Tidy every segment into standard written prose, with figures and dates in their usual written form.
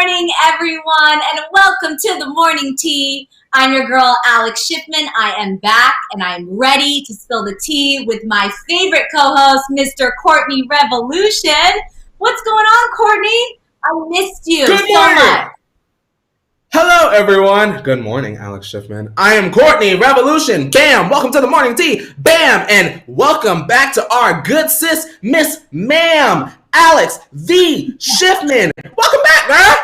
morning, everyone, and welcome to the Morning Tea. I'm your girl, Alex Schiffman. I am back, and I'm ready to spill the tea with my favorite co-host, Mr. Courtney Revolution. What's going on, Courtney? I missed you so much. Hello, everyone. Good morning, Alex Schiffman. I am Courtney Revolution. Bam! Welcome to the Morning Tea. Bam! And welcome back to our good sis, Miss Ma'am, Alex V. Schiffman. Welcome back, girl.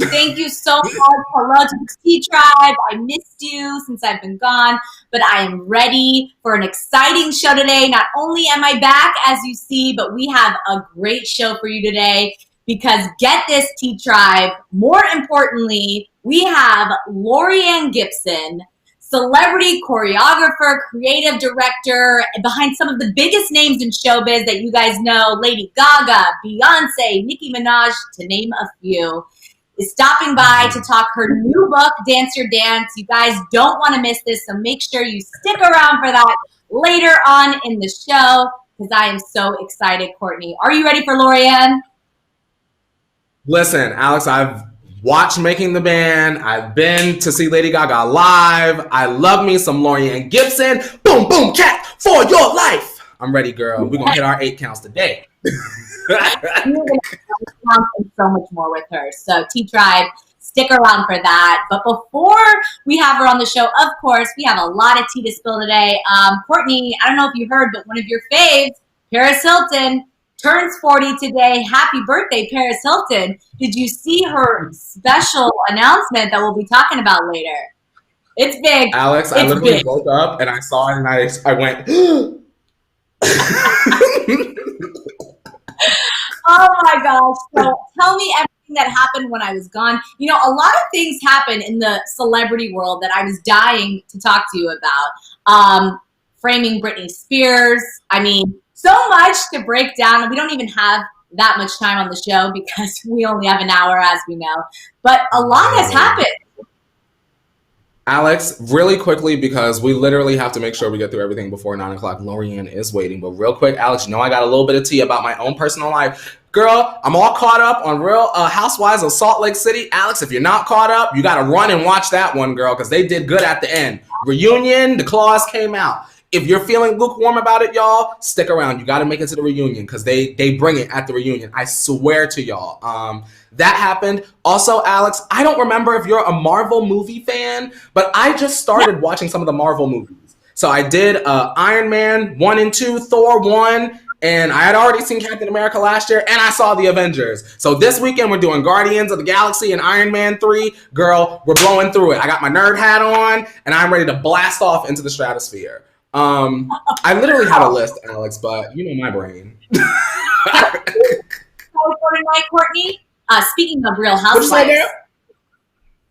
Thank you so much. Hello to the Tea Tribe. I missed you since I've been gone, but I am ready for an exciting show today. Not only am I back, as you see, but we have a great show for you today. Because get this, Tea Tribe, more importantly, we have Laurieann Gibson, celebrity choreographer, creative director, behind some of the biggest names in showbiz that you guys know, Lady Gaga, Beyonce, Nicki Minaj, to name a few, is stopping by to talk her new book, Dance Your Dance. You guys don't want to miss this, so make sure you stick around for that later on in the show, because I am so excited, Courtney. Are you ready for Laurieann? Listen, Alex, I've watched Making the Band. I've been to see Lady Gaga live. I love me some Laurieann Gibson. Boom, boom, cat for your life. I'm ready, girl. We're going to hit our 8 counts today. You're going to so much more with her. So, T-Tribe, stick around for that. But before we have her on the show, of course, we have a lot of tea to spill today. Courtney, I don't know if you heard, but one of your faves, Paris Hilton, turns 40 today. Happy birthday, Paris Hilton. Did you see her special announcement that we'll be talking about later? It's big. Alex, I literally woke up and I saw it and I went, oh my gosh. So tell me everything that happened when I was gone. You know, a lot of things happen in the celebrity world that I was dying to talk to you about. Framing Britney Spears. I mean, so much to break down. We don't even have that much time on the show because we only have an hour, as we know. But a lot has happened. Alex, really quickly, because we literally have to make sure we get through everything before 9 o'clock. Laurieann is waiting. But real quick, Alex, you know I got a little bit of tea about my own personal life. Girl, I'm all caught up on Real Housewives of Salt Lake City. Alex, if you're not caught up, you got to run and watch that one, girl, because they did good at the end. Reunion, the claws came out. If you're feeling lukewarm about it, y'all, stick around. You got to make it to the reunion because they bring it at the reunion. I swear to y'all. That happened. Also, Alex, I don't remember if you're a Marvel movie fan, but I just started watching some of the Marvel movies. So I did Iron Man 1 and 2, Thor 1, and I had already seen Captain America last year, and I saw the Avengers. So this weekend, we're doing Guardians of the Galaxy and Iron Man 3. Girl, we're blowing through it. I got my nerd hat on, and I'm ready to blast off into the stratosphere. I literally had a list, Alex, but you know my brain. Courtney, speaking of Real Housewives,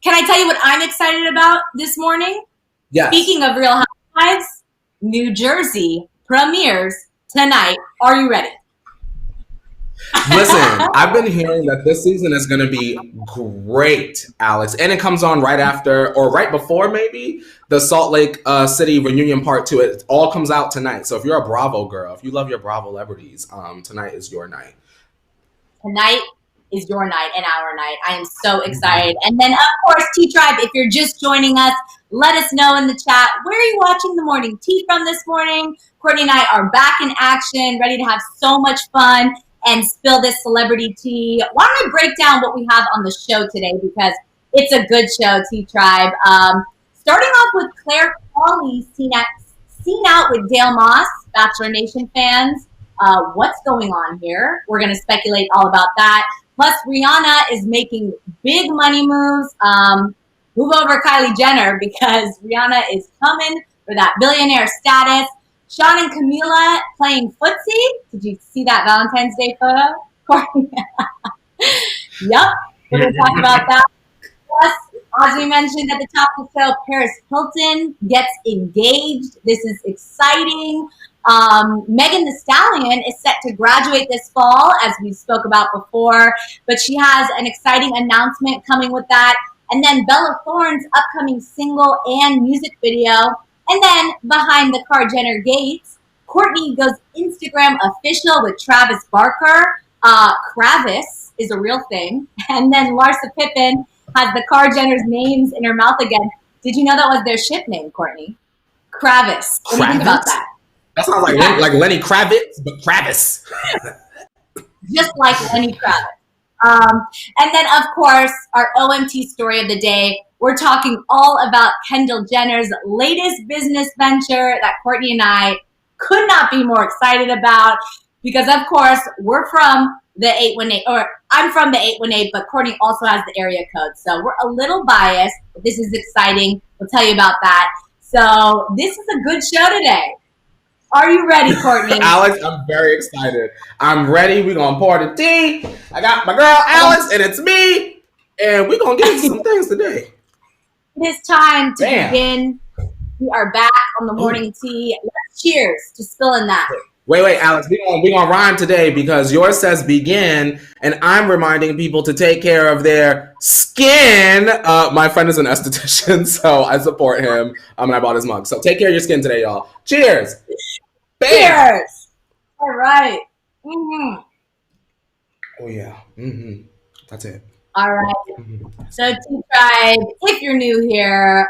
can I tell you what I'm excited about this morning? Yes. Speaking of Real Housewives, New Jersey premieres tonight. Are you ready? Listen, I've been hearing that this season is going to be great, Alex. And it comes on right after or right before maybe the Salt Lake City reunion part 2. It all comes out tonight. So if you're a Bravo girl, if you love your Bravo celebrities, tonight is your night. Tonight is your night and our night. I am so excited. And then, of course, T-Tribe, if you're just joining us, let us know in the chat, where are you watching the morning tea from this morning? Courtney and I are back in action, ready to have so much fun and spill this celebrity tea. Why don't I break down what we have on the show today, because it's a good show, T-Tribe. Starting off with Claire Cawley, seen out with Dale Moss, Bachelor Nation fans. What's going on here? We're going to speculate all about that. Plus, Rihanna is making big money moves. Move over Kylie Jenner, because Rihanna is coming for that billionaire status. Sean and Camila playing footsie. Did you see that Valentine's Day photo? Yep, we're going to talk about that. Plus, as we mentioned at the top of the show, Paris Hilton gets engaged. This is exciting. Megan Thee Stallion is set to graduate this fall, as we spoke about before, but she has an exciting announcement coming with that. And then Bella Thorne's upcoming single and music video. And then behind the Kar-Jenner gates, Courtney goes Instagram official with Travis Barker. Kravis is a real thing. And then Larsa Pippen has the Kar Jenner's names in her mouth again. Did you know that was their ship name, Courtney? Kravis. What do you think about that? That sounds like like Lenny Kravitz, but Kravis. Just like Lenny Kravitz. And then, of course, our OMT story of the day. We're talking all about Kendall Jenner's latest business venture that Courtney and I could not be more excited about because, of course, we're from the 818, or I'm from the 818, but Courtney also has the area code. So we're a little biased, but this is exciting. We'll tell you about that. So this is a good show today. Are you ready, Courtney? Alex, I'm very excited. I'm ready. We're going to pour the tea. I got my girl, Alex, and it's me. And we're going to get into some things today. It is time to begin. We are back on the morning tea. Let's cheers to spilling that. Wait, Alex. We're gonna rhyme today because yours says begin, and I'm reminding people to take care of their skin. My friend is an esthetician, so I support him. And I bought his mug. So take care of your skin today, y'all. Cheers. Bam. Cheers. All right. Mm-hmm. Oh, yeah. Mm-hmm. That's it. All right. So, Tea Tribe, if you're new here,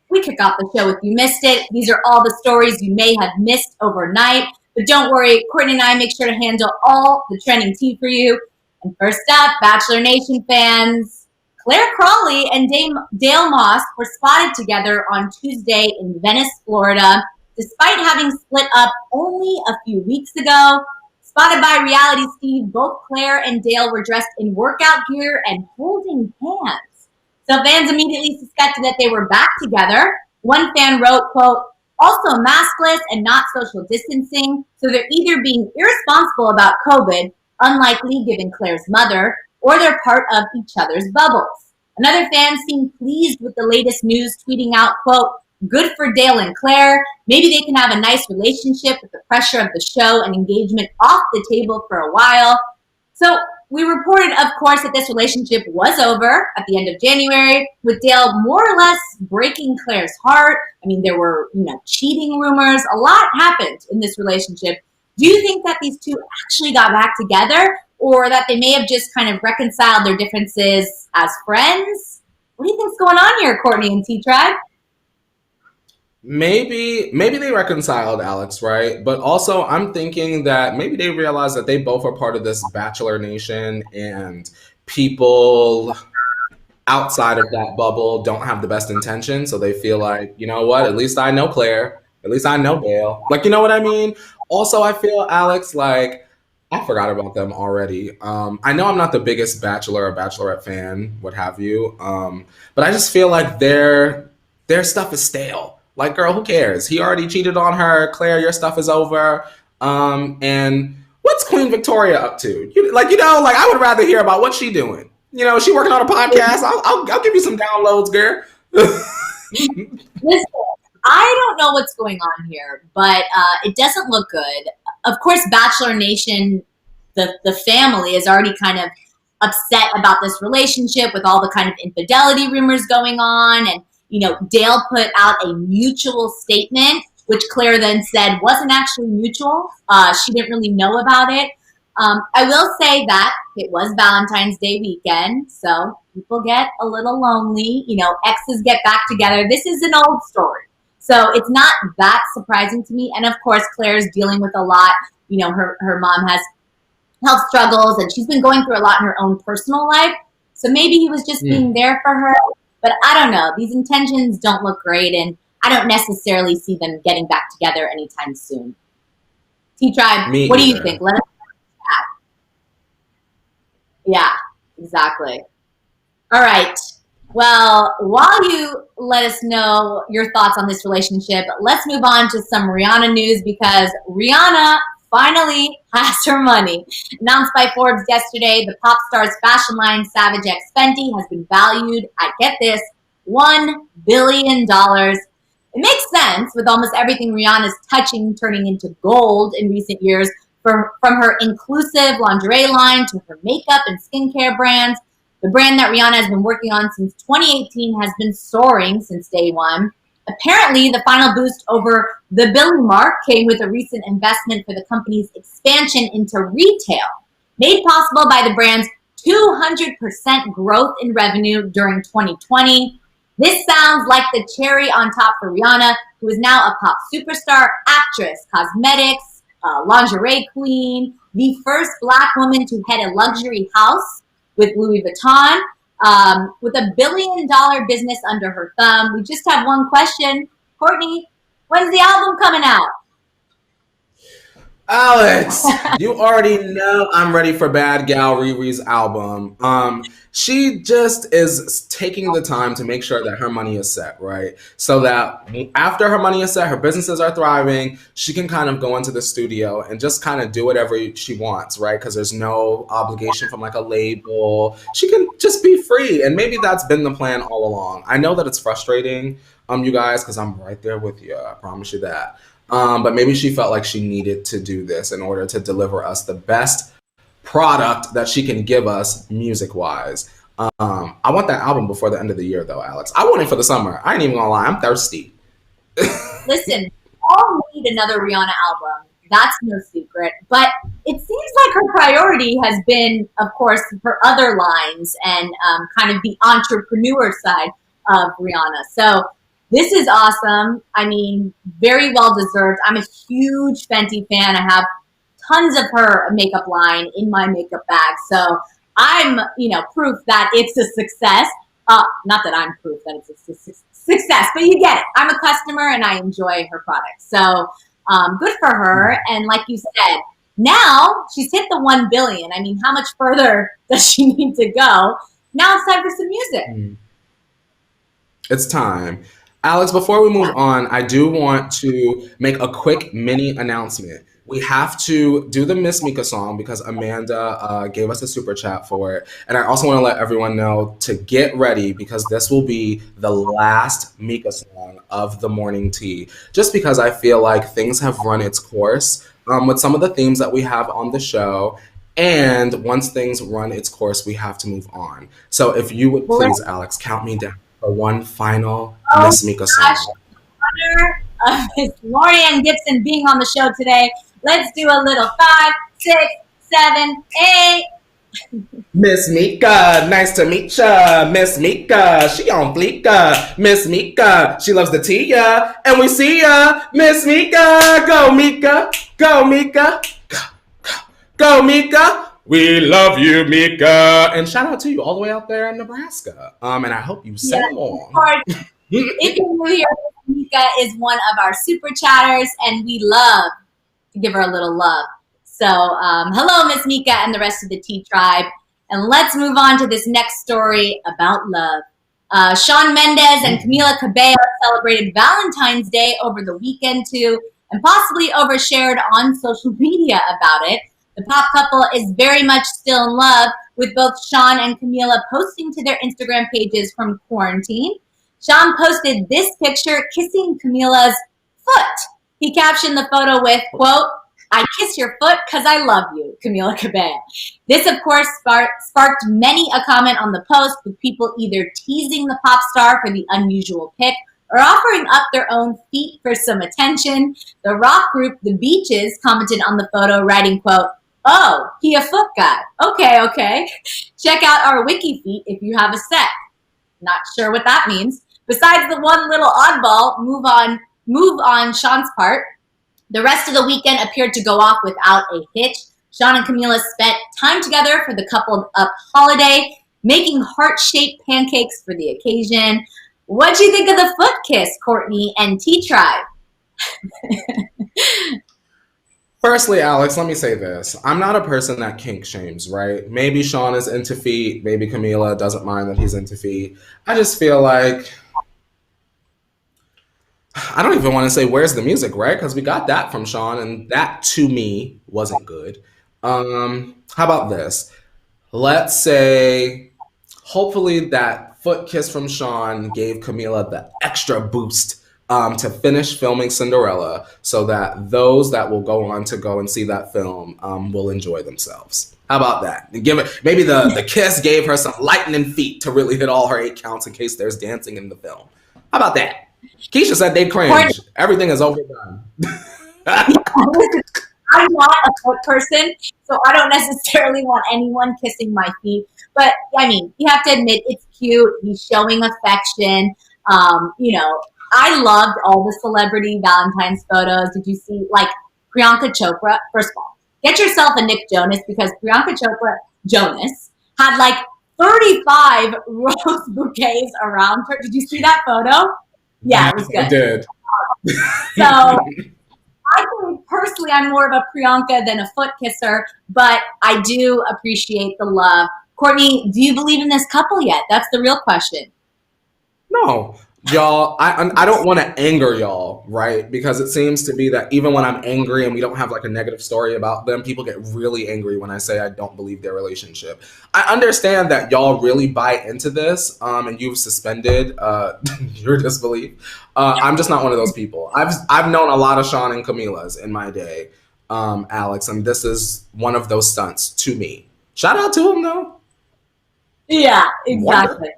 we kick off the show if you missed it. These are all the stories you may have missed overnight. But don't worry, Courtney and I make sure to handle all the trending tea for you. And first up, Bachelor Nation fans, Claire Crawley and Dale Moss were spotted together on Tuesday in Venice, Florida, despite having split up only a few weeks ago. Spotted by Reality Steve, both Claire and Dale were dressed in workout gear and holding hands. So fans immediately suspected that they were back together. One fan wrote, quote, also maskless and not social distancing, so they're either being irresponsible about COVID, unlikely given Claire's mother, or they're part of each other's bubbles. Another fan seemed pleased with the latest news, tweeting out, quote, good for Dale and Claire. Maybe they can have a nice relationship with the pressure of the show and engagement off the table for a while. So we reported, of course, that this relationship was over at the end of January, with Dale more or less breaking Claire's heart. I mean, there were, cheating rumors. A lot happened in this relationship. Do you think that these two actually got back together, or that they may have just kind of reconciled their differences as friends? What do you think's going on here, Courtney and Tea Tribe? Maybe they reconciled, Alex, right? But also I'm thinking that maybe they realized that they both are part of this Bachelor Nation, and people outside of that bubble don't have the best intention. So they feel like, you know what, at least I know Claire. At least I know Dale. Like, you know what I mean? Also, I feel, Alex, like, I forgot about them already. I know I'm not the biggest Bachelor or Bachelorette fan, what have you. But I just feel like their stuff is stale. Like, girl, who cares? He already cheated on her. Claire, your stuff is over. And what's Queen Victoria up to? I would rather hear about what she doing. She working on a podcast. I'll give you some downloads, girl. Listen, I don't know what's going on here, but it doesn't look good. Of course, Bachelor Nation, the family is already kind of upset about this relationship with all the kind of infidelity rumors going on. And Dale put out a mutual statement, which Claire then said wasn't actually mutual. She didn't really know about it. I will say that it was Valentine's Day weekend, so people get a little lonely. Exes get back together. This is an old story. So it's not that surprising to me. And of course, Claire's dealing with a lot. Her mom has health struggles, and she's been going through a lot in her own personal life. So maybe he was just being there for her. But I don't know. These intentions don't look great, and I don't necessarily see them getting back together anytime soon. T-Tribe, what do you think? Let us know. Yeah, exactly. All right. Well, while you let us know your thoughts on this relationship, let's move on to some Rihanna news, because Rihanna finally has her money. Announced by Forbes yesterday, the pop star's fashion line Savage X Fenty has been valued at, get this, $1 billion. It makes sense with almost everything Rihanna's touching turning into gold in recent years, from her inclusive lingerie line to her makeup and skincare brands. The brand that Rihanna has been working on since 2018 has been soaring since day one. Apparently, the final boost over the billion mark came with a recent investment for the company's expansion into retail, made possible by the brand's 200% growth in revenue during 2020. This sounds like the cherry on top for Rihanna, who is now a pop superstar, actress, cosmetics, lingerie queen, the first Black woman to head a luxury house with Louis Vuitton, with $1 billion business under her thumb. We just have one question. Courtney, when's the album coming out? Alex, you already know I'm ready for Bad Gal Riri's album. She just is taking the time to make sure that her money is set, right? So that after her money is set, her businesses are thriving, she can kind of go into the studio and just kind of do whatever she wants, right? Because there's no obligation from like a label. She can just be free. And maybe that's been the plan all along. I know that it's frustrating, you guys, because I'm right there with you. I promise you that. But maybe she felt like she needed to do this in order to deliver us the best product that she can give us music-wise. I want that album before the end of the year, though, Alex. I want it for the summer. I ain't even gonna lie. I'm thirsty. Listen, we all need another Rihanna album. That's no secret. But it seems like her priority has been, of course, her other lines and kind of the entrepreneur side of Rihanna. So this is awesome. I mean, very well deserved. I'm a huge Fenty fan. I have tons of her makeup line in my makeup bag. So I'm, proof that it's a success. Not that I'm proof that it's a success, but you get it. I'm a customer and I enjoy her product. So good for her. And like you said, now she's hit the 1 billion. I mean, how much further does she need to go? Now it's time for some music. It's time. Alex, before we move on, I do want to make a quick mini announcement. We have to do the Miss Mika song because Amanda gave us a super chat for it. And I also want to let everyone know to get ready because this will be the last Mika song of the morning tea. Just because I feel like things have run its course with some of the themes that we have on the show. And once things run its course, we have to move on. So if you would please, Alex, count me down for one final Miss Mika song. Honor of Miss Laurieann Gibson being on the show today. Let's do a little 5, 6, 7, 8. Miss Mika, nice to meet ya. Miss Mika, she on fleeka. Miss Mika, she loves the tea ya. And we see ya. Miss Mika, go Mika, go Mika, go Mika. We love you, Mika. And shout out to you all the way out there in Nebraska. And I hope you sing along. If you're new here, Mika is one of our super chatters, and we love to give her a little love. So hello, Miss Mika and the rest of the T Tribe. And let's move on to this next story about love. Shawn Mendes and Camila Cabello celebrated Valentine's Day over the weekend too, and possibly overshared on social media about it. The pop couple is very much still in love, with both Shawn and Camila posting to their Instagram pages from quarantine. Shawn posted this picture kissing Camila's foot. He captioned the photo with, quote, "I kiss your foot because I love you, Camila Cabello." This, of course, sparked many a comment on the post, with people either teasing the pop star for the unusual pic or offering up their own feet for some attention. The rock group The Beaches commented on the photo, writing, quote, "Oh, he a foot guy. Okay. Check out our wiki feet if you have a sec." Not sure what that means. Besides the one little oddball move on Shawn's part, the rest of the weekend appeared to go off without a hitch. Shawn and Camila spent time together for the coupled up holiday, making heart-shaped pancakes for the occasion. What'd you think of the foot kiss, Courtney and T-Tribe? Firstly, Alex, let me say this. I'm not a person that kink shames, right? Maybe Shawn is into feet. Maybe Camila doesn't mind that he's into feet. I just feel like, I don't even want to say where's the music, right? Because we got that from Shawn, and that to me wasn't good. How about this? Let's say, hopefully that foot kiss from Shawn gave Camila the extra boost to finish filming Cinderella, so that those that will go on to go and see that film will enjoy themselves. How about that? Give it, maybe the kiss gave her some lightning feet to really hit all her 8 counts in case there's dancing in the film. How about that? Keisha said they cringe. Everything is overdone. I'm not a foot person, so I don't necessarily want anyone kissing my feet. But I mean, you have to admit it's cute. He's showing affection. I loved all the celebrity Valentine's photos. Did you see like Priyanka Chopra? First of all, get yourself a Nick Jonas because Priyanka Chopra Jonas had like 35 rose bouquets around her. Did you see that photo? Yeah, it was good. I did. So I think personally I'm more of a Priyanka than a foot kisser, but I do appreciate the love. Courtney, do you believe in this couple yet? That's the real question. No, y'all, I don't want to anger y'all, right? Because it seems to be that even when I'm angry and we don't have like a negative story about them, people get really angry when I say I don't believe their relationship. I understand that y'all really buy into this, and you've suspended your disbelief. I'm just not one of those people. I've known a lot of Sean and Camila's in my day, Alex, and this is one of those stunts to me. Shout out to him though. Yeah, exactly.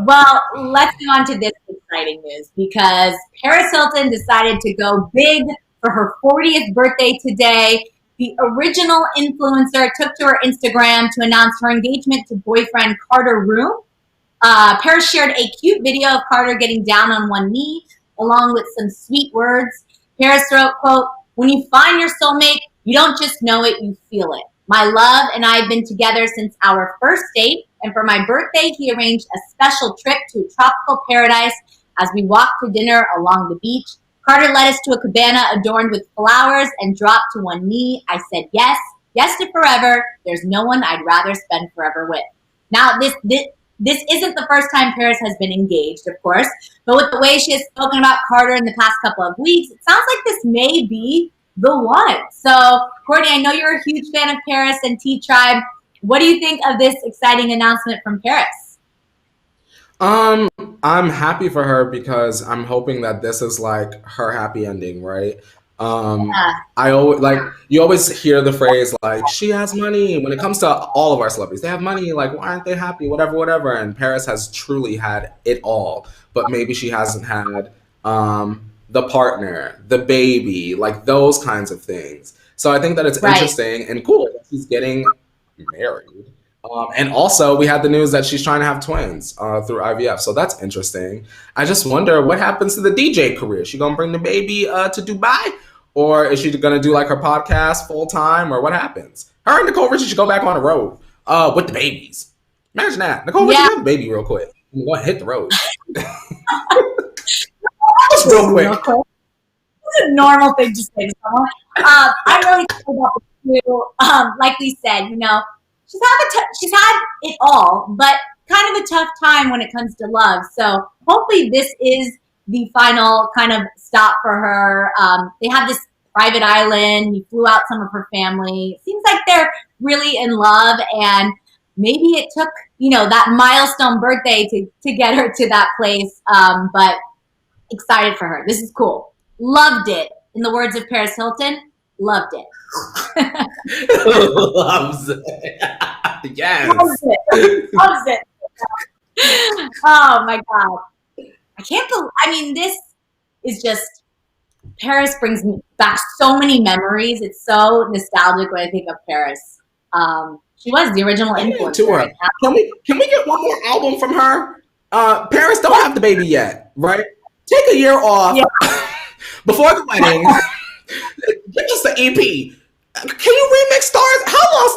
Well, let's go on to this exciting news because Paris Hilton decided to go big for her 40th birthday today. The original influencer took to her Instagram to announce her engagement to boyfriend Carter Room. Paris shared a cute video of Carter getting down on one knee, along with some sweet words. Paris wrote, quote, "When you find your soulmate, you don't just know it, you feel it. My love and I have been together since our first date, and for my birthday, he arranged a special trip to a tropical paradise as we walked to dinner along the beach. Carter led us to a cabana adorned with flowers and dropped to one knee. I said yes, yes to forever. There's no one I'd rather spend forever with." Now, this isn't the first time Paris has been engaged, of course, but with the way she has spoken about Carter in the past couple of weeks, it sounds like this may be the one. So, Courtney, I know you're a huge fan of Paris and T Tribe. What do you think of this exciting announcement from Paris? I'm happy for her because I'm hoping that this is like her happy ending, right? I always like you always hear the phrase like she has money when it comes to all of our celebrities. They have money, like why aren't they happy? Whatever, whatever. And Paris has truly had it all, but maybe she hasn't had the partner, the baby, like those kinds of things. So I think that it's interesting and cool that she's getting married. And also, we had the news that she's trying to have twins through IVF. So that's interesting. I just wonder what happens to the DJ career. Is she going to bring the baby to Dubai? Or is she going to do like her podcast full time? Or what happens? Her and Nicole Richie should go back on the road with the babies. Imagine that. Nicole Richie have the baby real quick. I'm going to hit the road. Just real quick. It's a normal thing to say to someone. I'm really excited about this too. Like we said, she's had it all, but kind of a tough time when it comes to love. So hopefully this is the final kind of stop for her. They have this private island. He flew out some of her family. It seems like they're really in love, and maybe it took, that milestone birthday to get her to that place. But excited for her. This is cool. Loved it. In the words of Paris Hilton, loved it. Loves it. Yes. Loves it. Loves it. Oh my God. I can't believe, this is just, Paris brings me back so many memories. It's so nostalgic when I think of Paris. She was the original influencer. Can we get one more album from her? Paris don't have the baby yet, right? Take a year off before the wedding. Give us the EP. Can you remix Stars? How long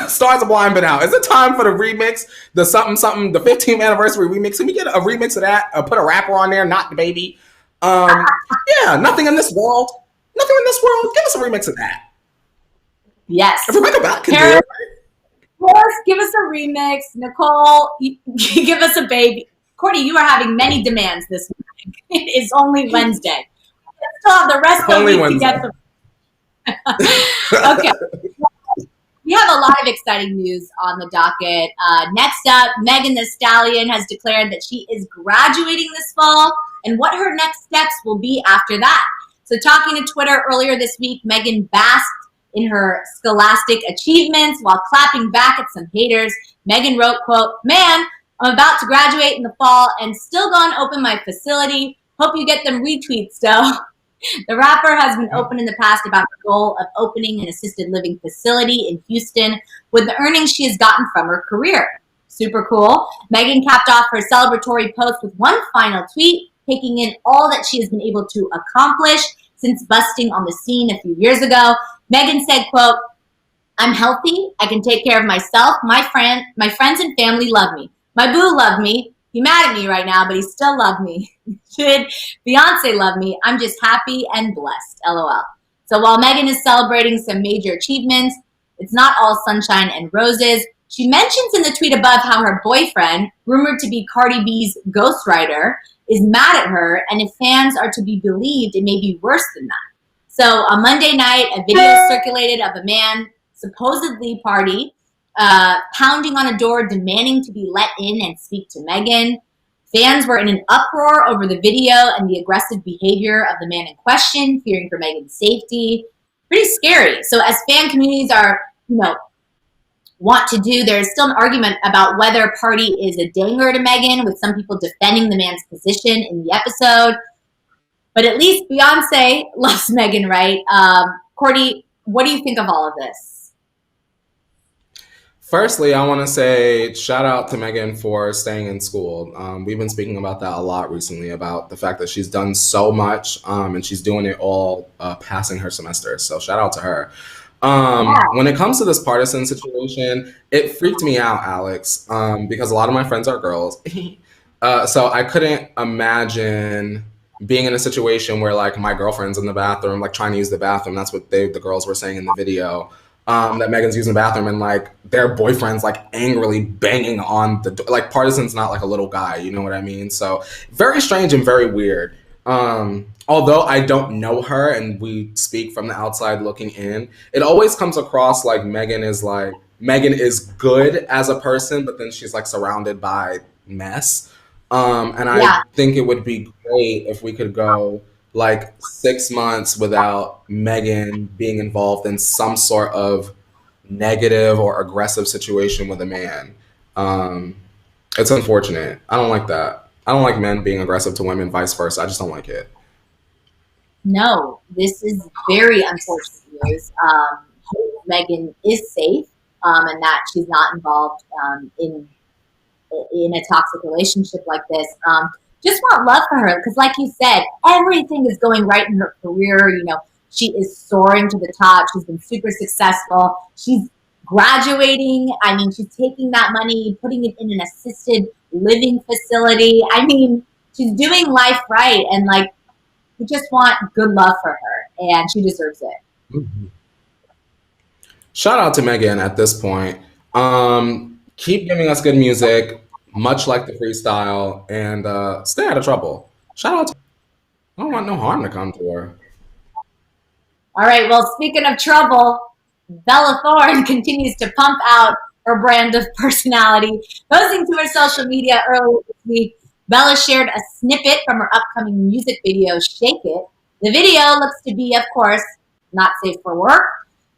Stars of Blind been out? Is it time for the remix? The something, the 15th anniversary remix? Can we get a remix of that? Put a rapper on there, not the baby. Nothing in this world. Nothing in this world. Give us a remix of that. Yes. If Rebecca Black can do it. Paris, give us a remix. Nicole, give us a baby. Courtney, you are having many demands this morning. It is only Wednesday. We still have the rest of the week to get them. Okay. We have a lot of exciting news on the docket. Next up, Megan Thee Stallion has declared that she is graduating this fall and what her next steps will be after that. So talking to Twitter earlier this week, Megan basked in her scholastic achievements while clapping back at some haters. Megan wrote, quote, "Man, I'm about to graduate in the fall and still gonna open my facility. Hope you get them retweets, though." The rapper has been open in the past about the goal of opening an assisted living facility in Houston with the earnings she has gotten from her career. Super cool. Megan capped off her celebratory post with one final tweet, taking in all that she has been able to accomplish since busting on the scene a few years ago. Megan said, quote, "I'm healthy. I can take care of myself. My friends and family love me. My boo loved me. He's mad at me right now, but he still loved me. Should Beyonce love me? I'm just happy and blessed. LOL." So while Megan is celebrating some major achievements, it's not all sunshine and roses. She mentions in the tweet above how her boyfriend, rumored to be Cardi B's ghostwriter, is mad at her, and if fans are to be believed, it may be worse than that. So on Monday night, a video circulated of a man, supposedly party, pounding on a door demanding to be let in and speak to Megan. Fans were in an uproar over the video and the aggressive behavior of the man in question, fearing for Megan's safety. Pretty scary. So as fan communities are, want to do, there's still an argument about whether Party is a danger to Megan, with some people defending the man's position in the episode. But at least Beyonce loves Megan, right? Courtney, what do you think of all of this? Firstly, I want to say shout out to Megan for staying in school. We've been speaking about that a lot recently, about the fact that she's done so much and she's doing it all passing her semester. So shout out to her. When it comes to this partisan situation, it freaked me out, Alex, because a lot of my friends are girls. So I couldn't imagine being in a situation where like my girlfriend's in the bathroom, like trying to use the bathroom. That's what the girls were saying in the video. That Megan's using the bathroom and like their boyfriend's like angrily banging on the door. Like Partisan's not like a little guy, you know what I mean? So very strange and very weird. Although I don't know her and we speak from the outside looking in, it always comes across like Megan is good as a person, but then she's like surrounded by mess. And I think it would be great if we could go like 6 months without Megan being involved in some sort of negative or aggressive situation with a man. It's unfortunate. I don't like that. I don't like men being aggressive to women, vice versa. I just don't like it. No, this is very unfortunate news. Hope Megan is safe and that she's not involved in a toxic relationship like this. Just want love for her because, like you said, everything is going right in her career. She is soaring to the top. She's been super successful. She's graduating. I mean, she's taking that money, putting it in an assisted living facility. I mean, she's doing life right. And like, we just want good love for her and she deserves it. Mm-hmm. Shout out to Megan at this point. Keep giving us good music, much like the freestyle, and stay out of trouble. Shout out to her. I don't want no harm to come to her. All right, well, speaking of trouble, Bella Thorne continues to pump out her brand of personality. Posting to her social media earlier this week, Bella shared a snippet from her upcoming music video, Shake It. The video looks to be, of course, not safe for work.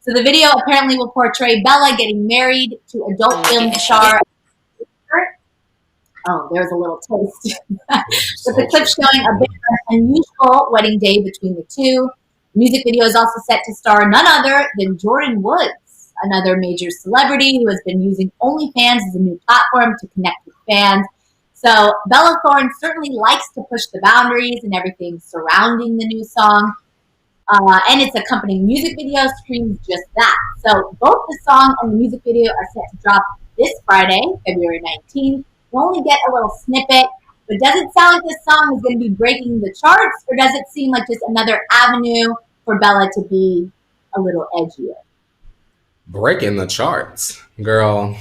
So the video apparently will portray Bella getting married to adult film star. Oh, there's a little taste. With the clip showing a bit of an unusual wedding day between the two. The music video is also set to star none other than Jordyn Woods, another major celebrity who has been using OnlyFans as a new platform to connect with fans. So Bella Thorne certainly likes to push the boundaries and everything surrounding the new song. And its accompanying music video screams just that. So both the song and the music video are set to drop this Friday, February 19th. We'll only get a little snippet, but does it sound like this song is going to be breaking the charts, or does it seem like just another avenue for Bella to be a little edgier? Breaking the charts, girl.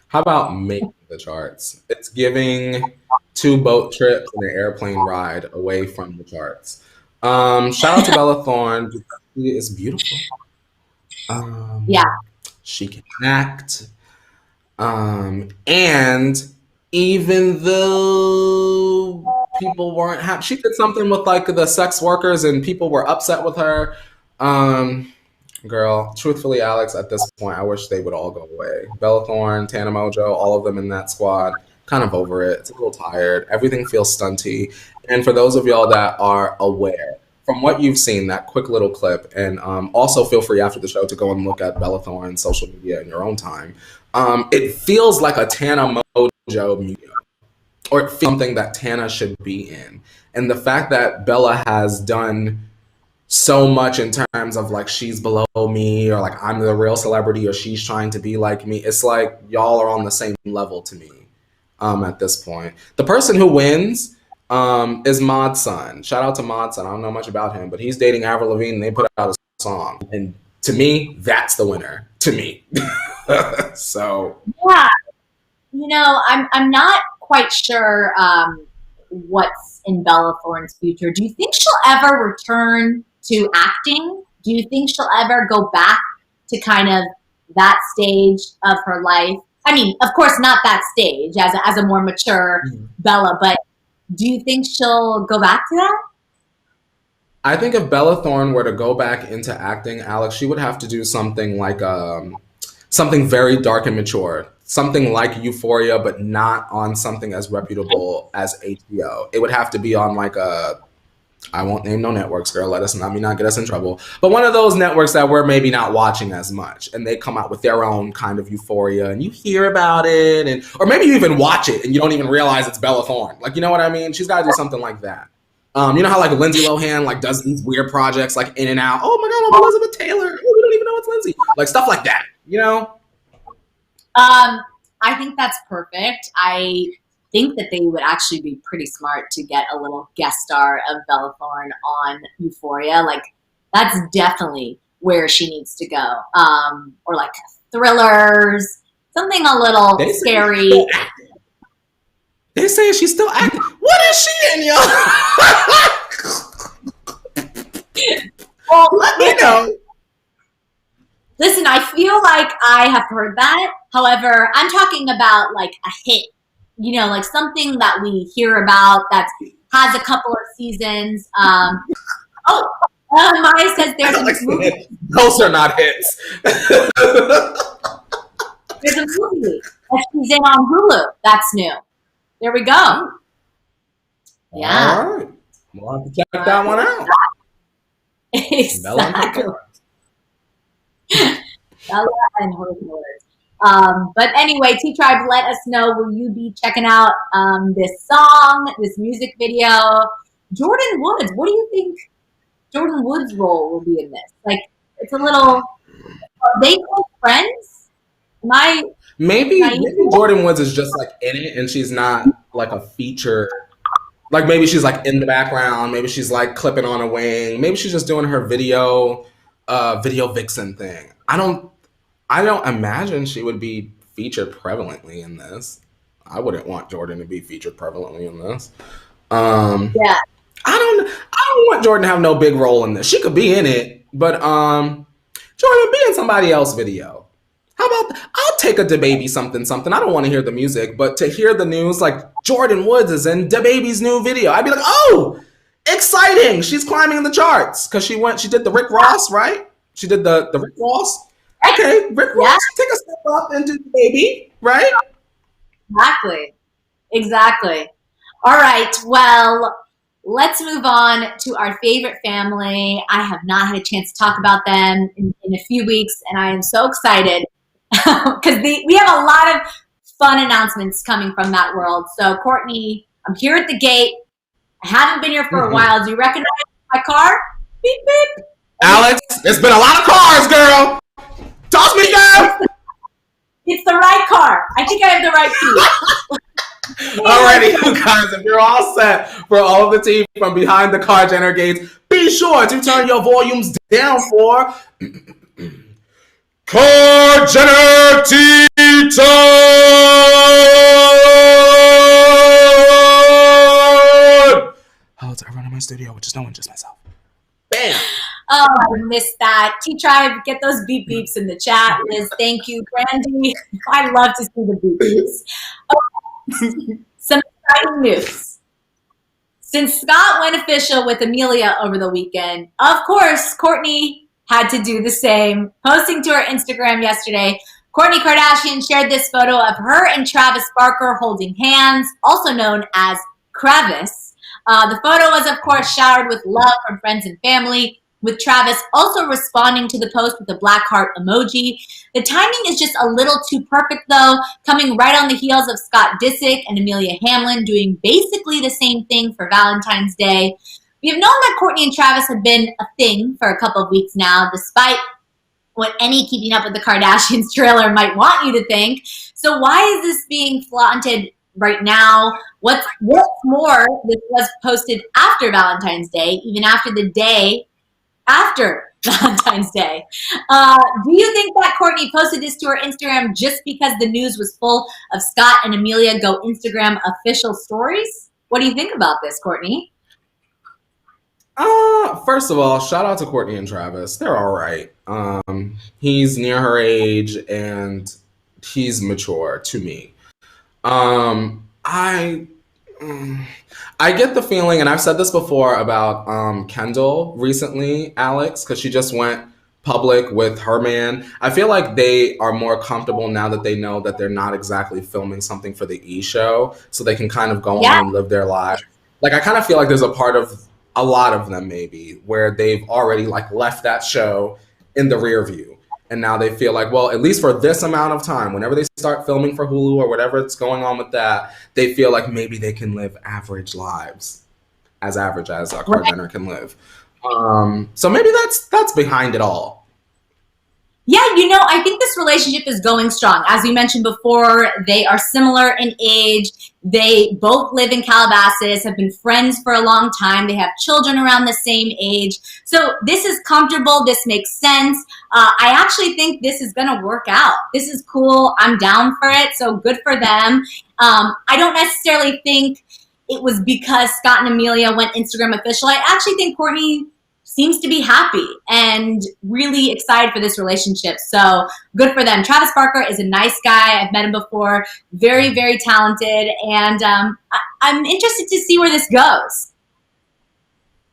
How about making the charts? It's giving 2 boat trips and an airplane ride away from the charts. Shout out to Bella Thorne. She is beautiful. She can act. And even though people weren't happy, she did something with like the sex workers and people were upset with her. Girl, truthfully, Alex, at this point, I wish they would all go away. Bella Thorne, Tana Mojo, all of them in that squad, kind of over it. It's a little tired. Everything feels stunty. And for those of y'all that are aware, from what you've seen, that quick little clip, and also feel free after the show to go and look at Bella Thorne's social media in your own time. It feels like a Tana Mojo music, or it feels something that Tana should be in. And the fact that Bella has done so much in terms of like she's below me, or like I'm the real celebrity, or she's trying to be like me, it's like y'all are on the same level to me at this point. The person who wins is Mod's son. Shout out to Mod's son. I don't know much about him, but he's dating Avril Lavigne and they put out a song. And to me, that's the winner. To me. So yeah, you know, I'm not quite sure what's in Bella Thorne's future. Do you think she'll ever return to acting? Do you think she'll ever go back to kind of that stage of her life? I mean, of course, not that stage as a more mature Bella, but do you think she'll go back to that? I think if Bella Thorne were to go back into acting, Alex, she would have to do something like something very dark and mature. Something like Euphoria, but not on something as reputable as HBO. It would have to be on like I won't name no networks, girl. Let me not get us in trouble. But one of those networks that we're maybe not watching as much, and they come out with their own kind of Euphoria, and you hear about it, and or maybe you even watch it and you don't even realize it's Bella Thorne. Like, you know what I mean? She's got to do something like that. You know how like Lindsay Lohan like does these weird projects like in and out. Oh my God, I'm Elizabeth Taylor. Oh, we don't even know it's Lindsay. Like stuff like that. You know? I think that's perfect. I think that they would actually be pretty smart to get a little guest star of Bella Thorne on Euphoria. Like, that's definitely where she needs to go. Or like thrillers, something a little scary. They say she's still acting. What is she in, y'all? Well, let me know. Listen, I feel like I have heard that. However, I'm talking about like a hit, you know, like something that we hear about that has a couple of seasons. Maya says there's a movie. Those are not hits. There's a movie that she's in on Hulu. That's new. There we go. Yeah. All right. We'll have to check that one out. Exactly. Bella and her words. But anyway, T-Tribe, let us know, will you be checking out this song, this music video? Jordan Woods, what do you think Jordan Woods' role will be in this? Like, it's a little, are they close friends? Maybe Jordan Woods is just like in it and she's not like a feature. Like maybe she's like in the background. Maybe she's like clipping on a wing. Maybe she's just doing her video vixen thing. I don't imagine she would be featured prevalently in this. I wouldn't want Jordan to be featured prevalently in this. Yeah. I don't want Jordan to have no big role in this. She could be in it, but Jordan, be in somebody else's video. How about I'll take a DaBaby something. I don't want to hear the music, but to hear the news like Jordan Woods is in DaBaby's new video, I'd be like, oh, exciting! She's climbing the charts because she did the Rick Ross, right? She did the Rick Ross. Okay, Rick Ross, take a step up and do DaBaby, right? Exactly. All right, well, let's move on to our favorite family. I have not had a chance to talk about them in a few weeks, and I am so excited because we have a lot of fun announcements coming from that world. So, Courtney, I'm here at the gate. I haven't been here for a while. Do you recognize my car? Beep, beep. Alex, there's been a lot of cars, girl. Toss me, girl. It's the right car. I think I have the right key. Alrighty, you guys, if you're all set for all of the team from behind the car Jenner gates, be sure to turn your volumes down for Car Jenner Tea Time! Oh, it's everyone in my studio, which is no one, just myself. Bam! Oh, I missed that. T-Tribe, get those beep beeps in the chat. Liz, thank you. Brandy, I love to see the beep beeps. Some exciting news. Since Scott went official with Amelia over the weekend, of course, Courtney had to do the same. Posting to her Instagram yesterday, Kourtney Kardashian shared this photo of her and Travis Barker holding hands, also known as Kravis. The photo was, of course, showered with love from friends and family, with Travis also responding to the post with a black heart emoji. The timing is just a little too perfect, though, coming right on the heels of Scott Disick and Amelia Hamlin doing basically the same thing for Valentine's Day. We have known that Courtney and Travis have been a thing for a couple of weeks now, despite what any Keeping Up with the Kardashians trailer might want you to think. So why is this being flaunted right now? What's more, this was posted after Valentine's Day, even after the day after Valentine's Day. Do you think that Courtney posted this to her Instagram just because the news was full of Scott and Amelia Go Instagram official stories? What do you think about this, Courtney? First of all, shout out to Courtney and Travis. They're all right. He's near her age and he's mature to me. I get the feeling, and I've said this before about Kendall recently, Alex, because she just went public with her man. I feel like they are more comfortable now that they know that they're not exactly filming something for the E! Show, so they can kind of go on and live their lives. Like, I kind of feel like there's a part of a lot of them maybe where they've already like left that show in the rear view. And now they feel like, well, at least for this amount of time, whenever they start filming for Hulu or whatever's going on with that, they feel like maybe they can live average lives, as average as a Kurt Jenner can live. So maybe that's behind it all. Yeah, I think this relationship is going strong. As we mentioned before, they are similar in age. They both live in Calabasas, have been friends for a long time. They have children around the same age. So this is comfortable. This makes sense. I actually think this is going to work out. This is cool. I'm down for it. So good for them. I don't necessarily think it was because Scott and Amelia went Instagram official. I actually think Courtney seems to be happy and really excited for this relationship. So good for them. Travis Barker is a nice guy. I've met him before. Very, very talented. And I'm interested to see where this goes.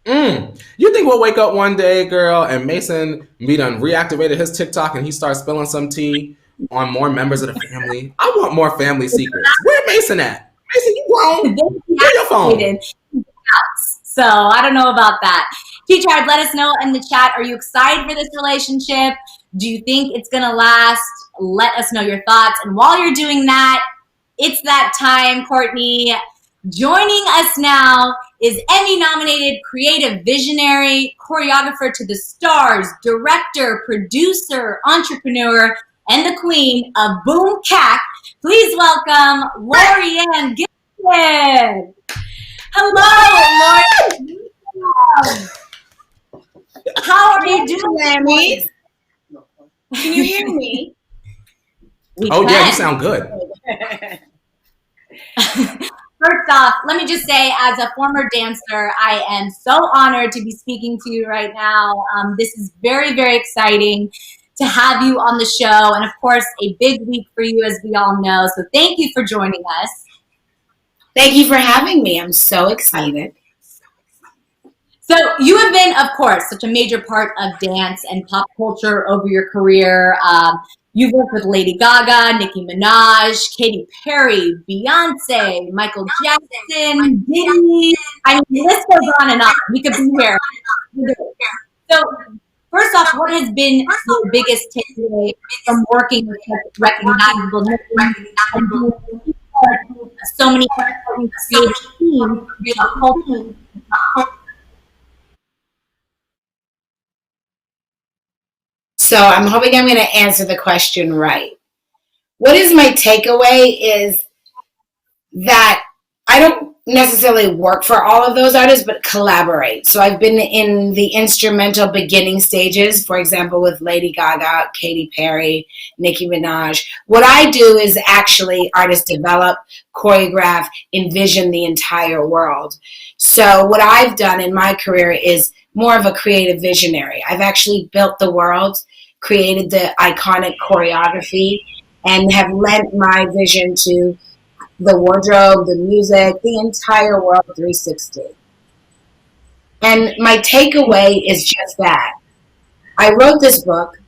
You think we'll wake up one day, girl, and Mason be done reactivated his TikTok and he starts spilling some tea on more members of the family? I want more family secrets. Where Mason at? Mason, you grown? Where your phone? So I don't know about that. T-Tribe, let us know in the chat. Are you excited for this relationship? Do you think it's going to last? Let us know your thoughts. And while you're doing that, it's that time, Courtney. Joining us now is Emmy-nominated creative visionary, choreographer to the stars, director, producer, entrepreneur, and the queen of Boom Cack. Please welcome Laurieann Gibson. Hello, Laurieann. How are you doing, Lammies? Can you hear me? Yeah, you sound good. First off, let me just say, as a former dancer, I am so honored to be speaking to you right now. This is very, very exciting to have you on the show. And of course, a big week for you, as we all know. So thank you for joining us. Thank you for having me. I'm so excited. So you have been, of course, such a major part of dance and pop culture over your career. You've worked with Lady Gaga, Nicki Minaj, Katy Perry, Beyonce, Michael Jackson, Diddy. I mean, the list goes on and on. We could be here. So first off, what has been your biggest takeaway from working with such recognizable names and so many important creative teams? So I'm hoping I'm going to answer the question right. What is my takeaway is that I don't necessarily work for all of those artists, but collaborate. So I've been in the instrumental beginning stages, for example, with Lady Gaga, Katy Perry, Nicki Minaj. What I do is actually artists develop, choreograph, envision the entire world. So what I've done in my career is more of a creative visionary. I've actually built the world, created the iconic choreography, and have lent my vision to the wardrobe, the music, the entire world 360. And my takeaway is just that. I wrote this book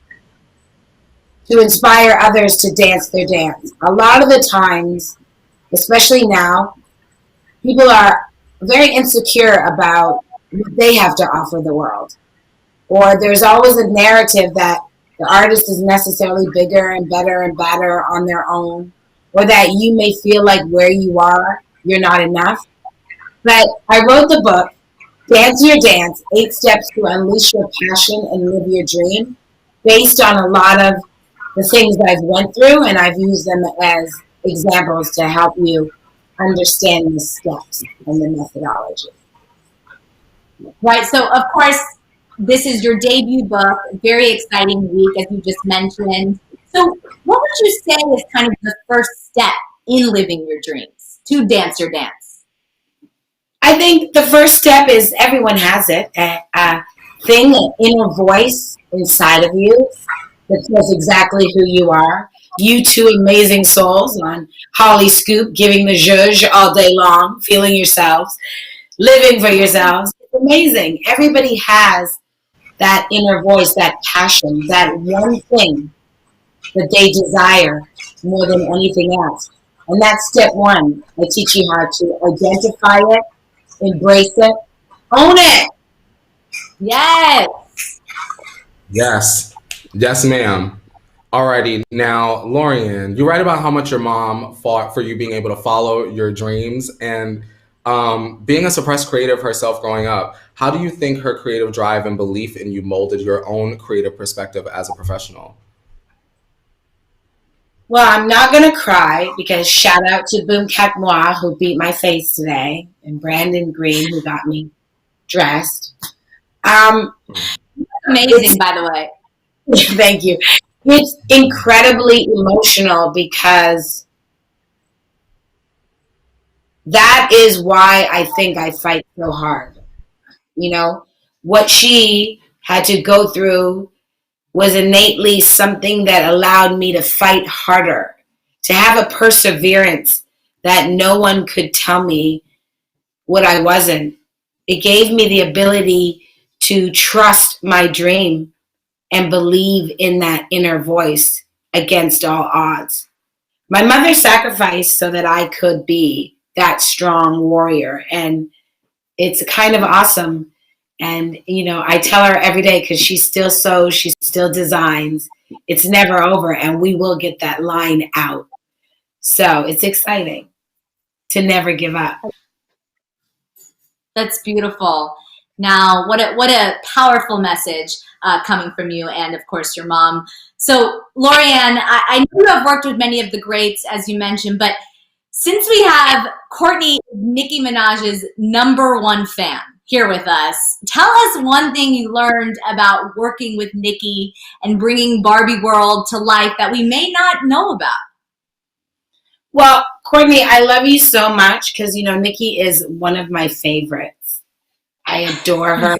to inspire others to dance their dance. A lot of the times, especially now, people are very insecure about what they have to offer the world. Or there's always a narrative that the artist is necessarily bigger and better and better on their own, or that you may feel like where you are, you're not enough. But I wrote the book, Dance Your Dance, 8 Steps to Unleash Your Passion and Live Your Dream, based on a lot of the things I've went through, and I've used them as examples to help you understand the steps and the methodology. Right. So, of course, this is your debut book. Very exciting week, as you just mentioned. So, what would you say is kind of the first step in living your dreams to dance your dance? I think the first step is everyone has it, a thing, an inner voice inside of you that says exactly who you are. You two amazing souls on Hollyscoop, giving the zhuzh all day long, feeling yourselves, living for yourselves. It's amazing. Everybody has that inner voice, that passion, that one thing that they desire more than anything else. And that's step one. I teach you how to identify it, embrace it, own it. Yes. Yes. Yes, ma'am. Alrighty. Now, Laurieann, you write about how much your mom fought for you being able to follow your dreams and being a suppressed creative herself growing up. How do you think her creative drive and belief in you molded your own creative perspective as a professional? Well, I'm not going to cry because shout out to Boom Cat Moi who beat my face today and Brandon Green who got me dressed. Um, Amazing, by the way. thank you. It's incredibly emotional because that is why I think I fight so hard. You know, what she had to go through was innately something that allowed me to fight harder, to have a perseverance that no one could tell me what I wasn't. It gave me the ability to trust my dream and believe in that inner voice against all odds. My mother sacrificed so that I could be that strong warrior. And it's kind of awesome. And, you know, I tell her every day because she still sews, she still designs. It's never over, and we will get that line out. So it's exciting to never give up. That's beautiful. Now, what a powerful message coming from you and, of course, your mom. So, Laurieann, I know you have worked with many of the greats, as you mentioned, but since we have Courtney, Nicki Minaj's #1 fan here with us, tell us one thing you learned about working with Nicki and bringing Barbie World to life that we may not know about. Well, Courtney, I love you so much because, you know, Nicki is one of my favorites. I adore her,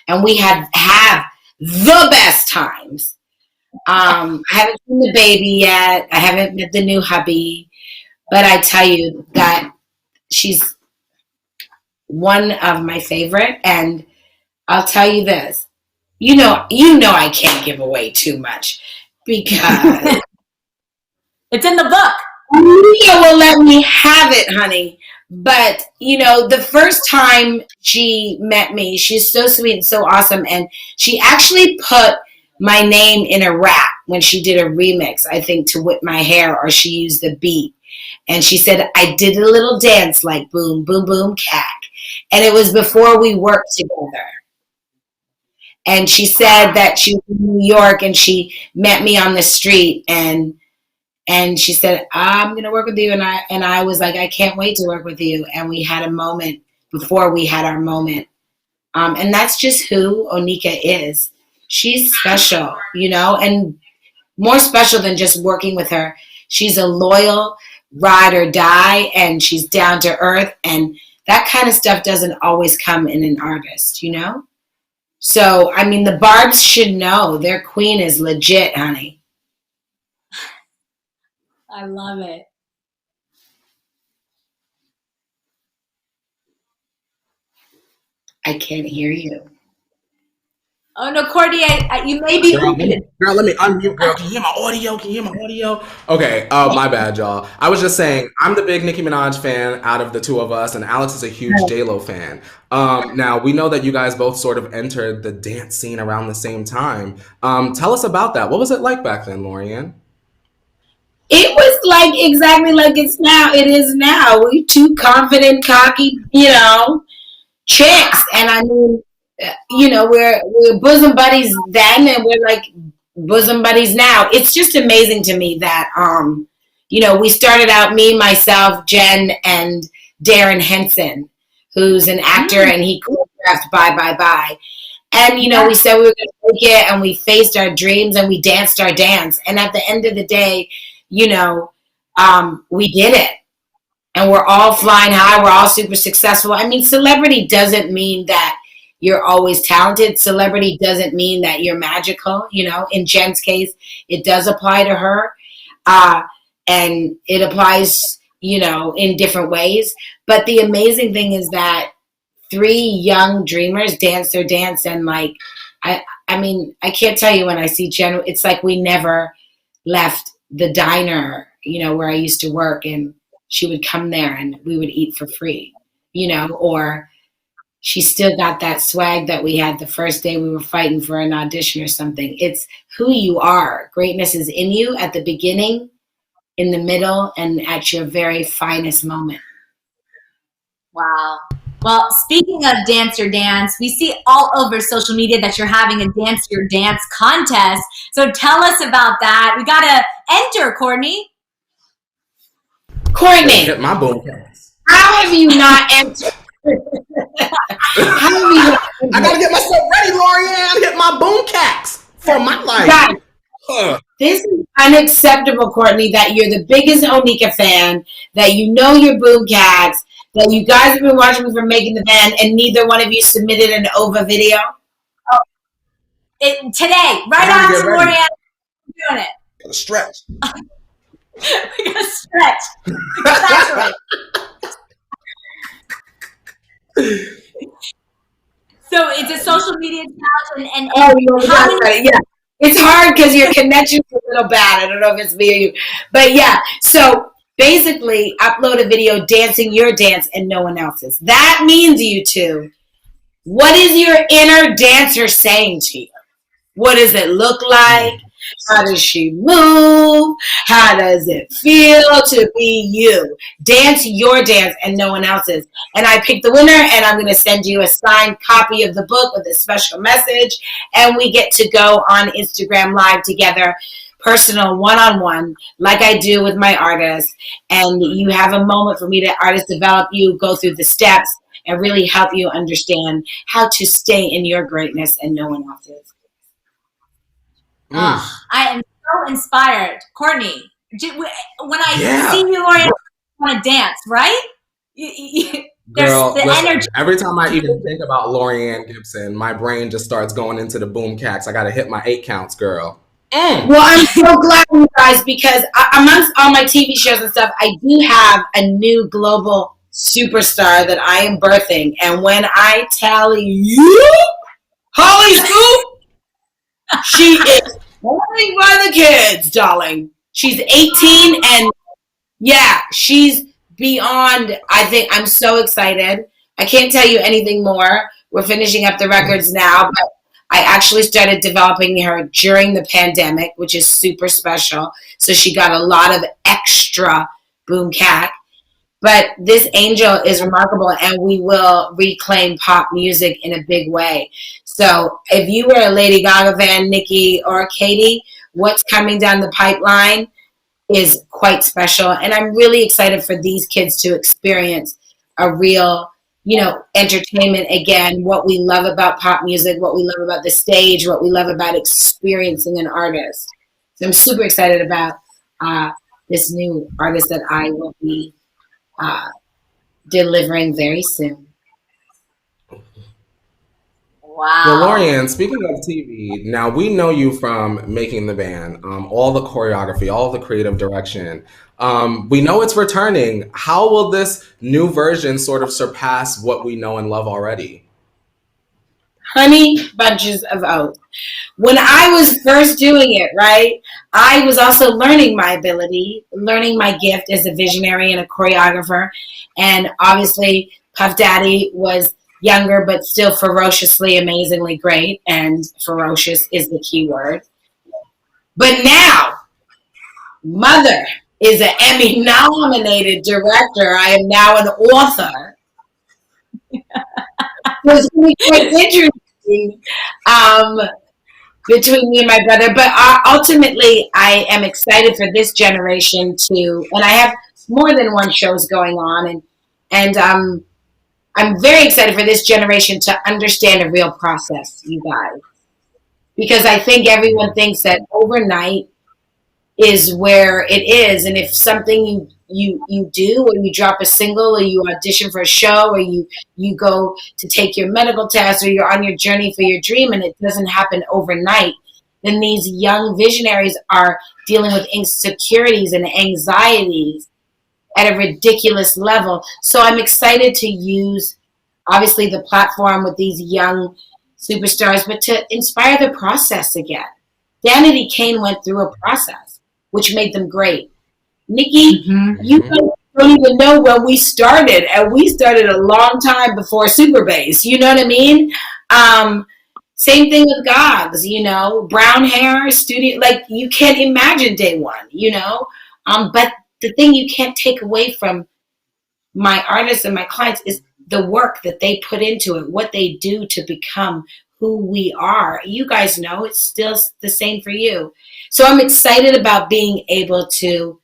and we have the best times. I haven't seen the baby yet. I haven't met the new hubby, but I tell you that she's one of my favorite. And I'll tell you this: you know, I can't give away too much because It's in the book. Mia will let me have it, honey. But, you know, the first time she met me, she's so sweet and so awesome. And she actually put my name in a rap when she did a remix, I think, to Whip My Hair, or she used the beat. And she said, I did a little dance like boom, boom, boom, cack. And it was before we worked together. And she said that she was in New York and she met me on the street and she said, I'm going to work with you. And I was like, I can't wait to work with you. And we had a moment before we had our moment. And that's just who Onika is. She's special, you know, and more special than just working with her. She's a loyal ride or die, and she's down to earth. And that kind of stuff doesn't always come in an artist, you know? So, I mean, the Barbs should know their queen is legit, honey. I love it. I can't hear you. Oh no, Courtney, you may be muted. Girl, let me unmute. Girl, can you hear my audio? Can you hear my audio? Okay, my bad, y'all. I was just saying, I'm the big Nicki Minaj fan out of the two of us, and Alex is a huge J-Lo fan. Now, we know that you guys both sort of entered the dance scene around the same time. Tell us about that. What was it like back then, Laurieann? It was like exactly like it's now. It is now. We two confident, cocky, chicks, and I mean, we're bosom buddies then, and we're like bosom buddies now. It's just amazing to me that we started out, me, myself, Jen, and Darren Henson, who's an actor, and he choreographed Bye Bye Bye. And we said we were going to make it, and we faced our dreams, and we danced our dance. And at the end of the day, we did it. And we're all flying high. We're all super successful. I mean, celebrity doesn't mean that you're always talented. Celebrity doesn't mean that you're magical. In Jen's case, it does apply to her. And it applies, in different ways. But the amazing thing is that 3 young dreamers dance their dance. And like, I mean, I can't tell you when I see Jen, it's like we never left the diner, where I used to work, and she would come there and we would eat for free, or she still got that swag that we had the first day we were fighting for an audition or something. It's who you are. Greatness is in you at the beginning, in the middle, and at your very finest moment. Wow. Well, speaking of Dance Your Dance, we see all over social media that you're having a Dance Your Dance contest. So tell us about that. We got to enter, Courtney. Courtney, Hit my boom cats. How have you not entered? How have you not entered? I got to get myself ready, Laurieann. Hit my boom cats for my life. God, this is unacceptable, Courtney, that you're the biggest Onika fan, that your boom cats, that you guys have been watching me from making the band, and neither one of you submitted an OVA video? Today, right after Laurieann, we're doing it. Gotta stretch. We gotta stretch. Exactly. So it's a social media challenge, and yeah. It's hard because your connection's a little bad. I don't know if it's me or you, but yeah. So basically, upload a video dancing your dance and no one else's. That means, you two, what is your inner dancer saying to you? What does it look like? How does she move? How does it feel to be you? Dance your dance and no one else's. And I picked the winner, and I'm going to send you a signed copy of the book with a special message. And we get to go on Instagram Live together, personal one-on-one, like I do with my artists. And you have a moment for me to artist develop you, go through the steps, and really help you understand how to stay in your greatness and no one else's. I am so inspired. Courtney, when I see you, Laurieann, I want to dance, right? Girl, the listen, energy. every time I even think about Laurieann Gibson, my brain just starts going into the boom cats. I got to hit my 8 counts, girl. Well, I'm so glad, you guys, because amongst all my TV shows and stuff, I do have a new global superstar that I am birthing. And when I tell you, Hollyscoop, she is playing by the kids, darling. She's 18, and yeah, she's beyond. I think I'm so excited. I can't tell you anything more. We're finishing up the records now, but I actually started developing her during the pandemic, which is super special. So she got a lot of extra boom cat. But this angel is remarkable, and we will reclaim pop music in a big way. So if you were a Lady Gaga fan, Nicki, or Katie, what's coming down the pipeline is quite special. And I'm really excited for these kids to experience a real, entertainment again, what we love about pop music, what we love about the stage, what we love about experiencing an artist. So I'm super excited about this new artist that I will be delivering very soon. Wow. Well, Laurieann, speaking of TV, now we know you from Making the Band, all the choreography, all the creative direction. We know it's returning. How will this new version sort of surpass what we know and love already? honey bunches of oats. When I was first doing it, right, I was also learning my ability, learning my gift as a visionary and a choreographer. And obviously, Puff Daddy was younger, but still ferociously, amazingly great. And ferocious is the key word. But now, Mother is an Emmy-nominated director. I am now an author. So it's going to be quite interesting between me and my brother. But ultimately, I am excited for this generation to, and I have more than one shows going on, and I'm very excited for this generation to understand a real process, you guys, because I think everyone thinks that overnight is where it is, and if something you do, or you drop a single, or you audition for a show, or you go to take your medical test, or you're on your journey for your dream, and it doesn't happen overnight, then these young visionaries are dealing with insecurities and anxieties at a ridiculous level. So I'm excited to use, obviously, the platform with these young superstars, but to inspire the process again. Danity Kane went through a process, which made them great. Nikki, you don't even know when we started, and we started a long time before Super Bass. You know what I mean? Same thing with Gogs, you know, brown hair, studio, like you can't imagine day one, you know? But the thing you can't take away from my artists and my clients is the work that they put into it, what they do to become who we are. You guys know it's still the same for you. So I'm excited about being able to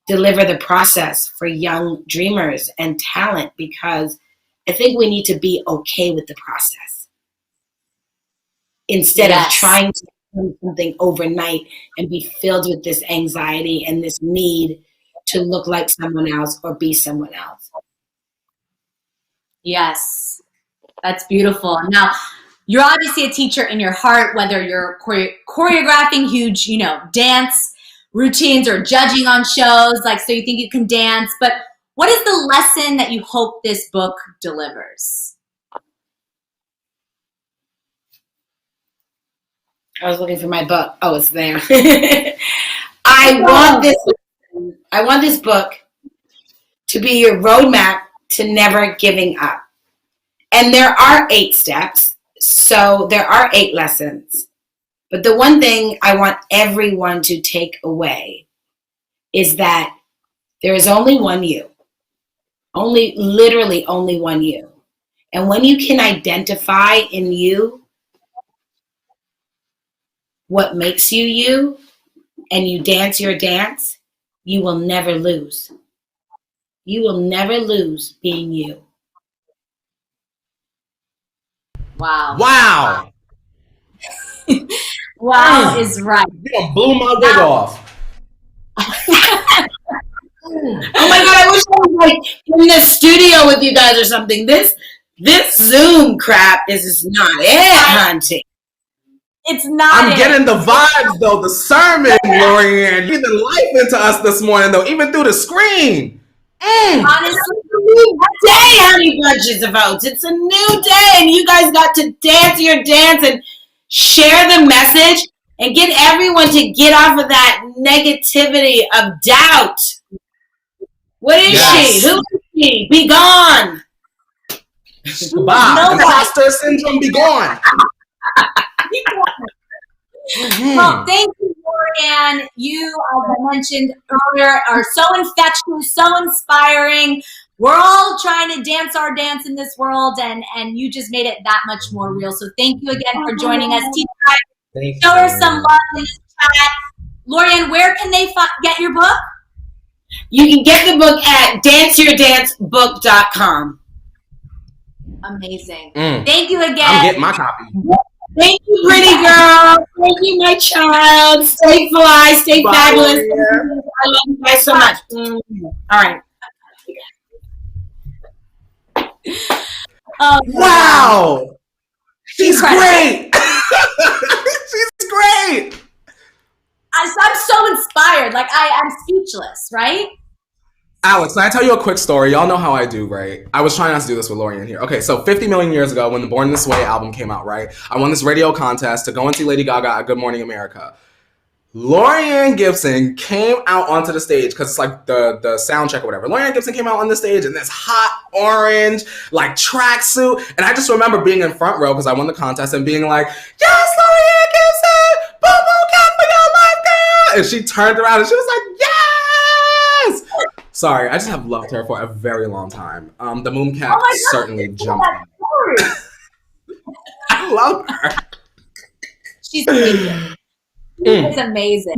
deliver the process for young dreamers and talent, because I think we need to be okay with the process instead of trying to do something overnight and be filled with this anxiety and this need to look like someone else or be someone else. Yes, that's beautiful. Now, you're obviously a teacher in your heart, whether you're choreographing huge, you know, dance routines or judging on shows, like, so you think you can dance. But what is the lesson that you hope this book delivers? I was looking for my book. Oh, it's there. I want this book to be your roadmap to never giving up. And there are 8 steps, so there are 8 lessons. But the one thing I want everyone to take away is that there is only one you. Literally only one you. And when you can identify in you what makes you you, and you dance your dance, you will never lose. You will never lose being you. Wow. Wow. Wow is right. You blew my wig off. Oh my God, I wish I was like in the studio with you guys or something. This Zoom crap is not it, hunting. It's not. I'm getting the vibes though, the sermon, Laurieann. You're breathing life into us this morning though, even through the screen. Honestly, it's a new day, honey bunches of oats. It's a new day, and you guys got to dance your dance and share the message and get everyone to get off of that negativity of doubt. What is she? Who is she? Be gone. Goodbye. Imposter syndrome, be gone. Well, thank you, Laurieann. You, as I mentioned earlier, are so infectious, so inspiring. We're all trying to dance our dance in this world, and you just made it that much more real. So thank you again for joining us. Show her some love in the chat. Laurieann, where can they get your book? You can get the book at danceyourdancebook.com. Amazing. Thank you again. I'm getting my copy. Thank you, pretty girl. Thank you, my child. Stay fly, stay fabulous. I love you guys so much. All right. Wow. She's great. She's great. I'm so inspired. Like, I'm speechless, right? Alex, can I tell you a quick story? Y'all know how I do, right? I was trying not to do this with Laurieann here. Okay, so 50 million years ago, when the Born This Way album came out, right? I won this radio contest to go and see Lady Gaga at Good Morning America. Laurieann Gibson came out onto the stage because it's like the sound check or whatever. Laurieann Gibson came out on the stage in this hot orange like tracksuit, and I just remember being in front row because I won the contest and being like, "Yes, Laurieann Gibson, boom boom cat for your life, girl!" And she turned around and she was like, "Yes!" Sorry, I just have loved her for a very long time. The Mooncat certainly jumped. I love her. She's amazing. It's amazing.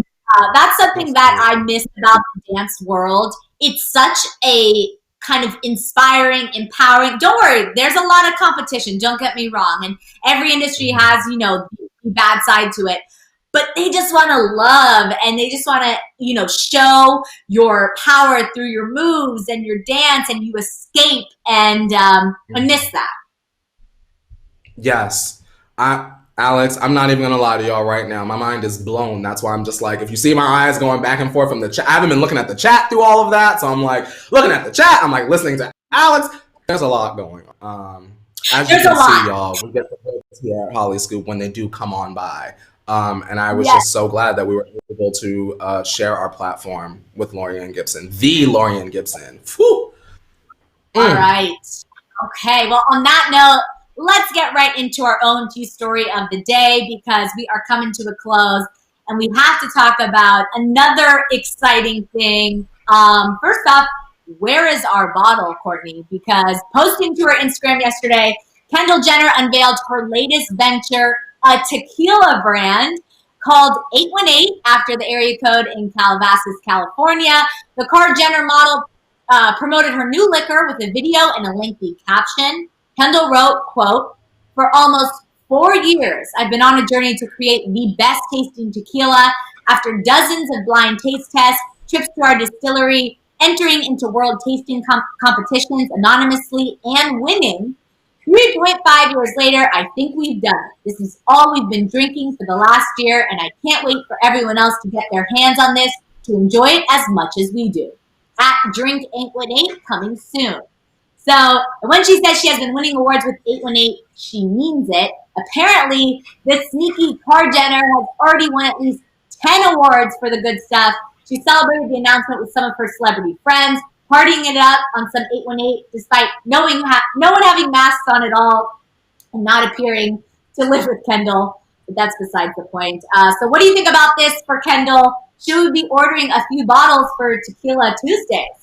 That's something that I miss about the dance world. It's such a kind of inspiring, empowering. Don't worry, there's a lot of competition. Don't get me wrong, and every industry has the bad side to it. But they just want to love, and they just want to show your power through your moves and your dance, and you escape. And I miss that. Yes, Alex, I'm not even gonna lie to y'all right now. My mind is blown. That's why I'm just like, if you see my eyes going back and forth from the chat, I haven't been looking at the chat through all of that. So I'm like looking at the chat. I'm like listening to Alex. There's a lot going on. As you can see, y'all, we get the hits here at Hollyscoop when they do come on by. And I was just so glad that we were able to share our platform with Laurieann Gibson, the Laurieann Gibson. Whew. All right. Okay. Well, on that note, let's get right into our own tea story of the day because we are coming to a close and we have to talk about another exciting thing. First off, where is our bottle, Courtney? Because posting to her Instagram yesterday, Kendall Jenner unveiled her latest venture, a tequila brand called 818 after the area code in Calabasas, California. The Kar Jenner model promoted her new liquor with a video and a lengthy caption. Kendall wrote, quote, "For almost 4 years, I've been on a journey to create the best tasting tequila. After dozens of blind taste tests, trips to our distillery, entering into world tasting competitions anonymously and winning, 3.5 years later, I think we've done it. This is all we've been drinking for the last year, and I can't wait for everyone else to get their hands on this to enjoy it as much as we do. At Drink 818, coming soon." So when she says she has been winning awards with 818, she means it. Apparently, this sneaky Kar Jenner has already won at least 10 awards for the good stuff. She celebrated the announcement with some of her celebrity friends, partying it up on some 818 despite no one having masks on at all and not appearing to live with Kendall. But that's besides the point. So what do you think about this for Kendall? Should we be ordering a few bottles for Tequila Tuesdays?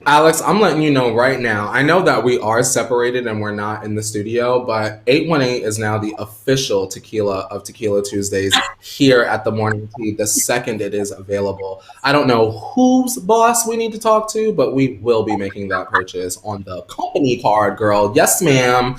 Alex, I'm letting you know right now. I know that we are separated and we're not in the studio, but 818 is now the official tequila of Tequila Tuesdays here at the Morning Tea the second it is available. I don't know whose boss we need to talk to, but we will be making that purchase on the company card, girl. Yes, ma'am.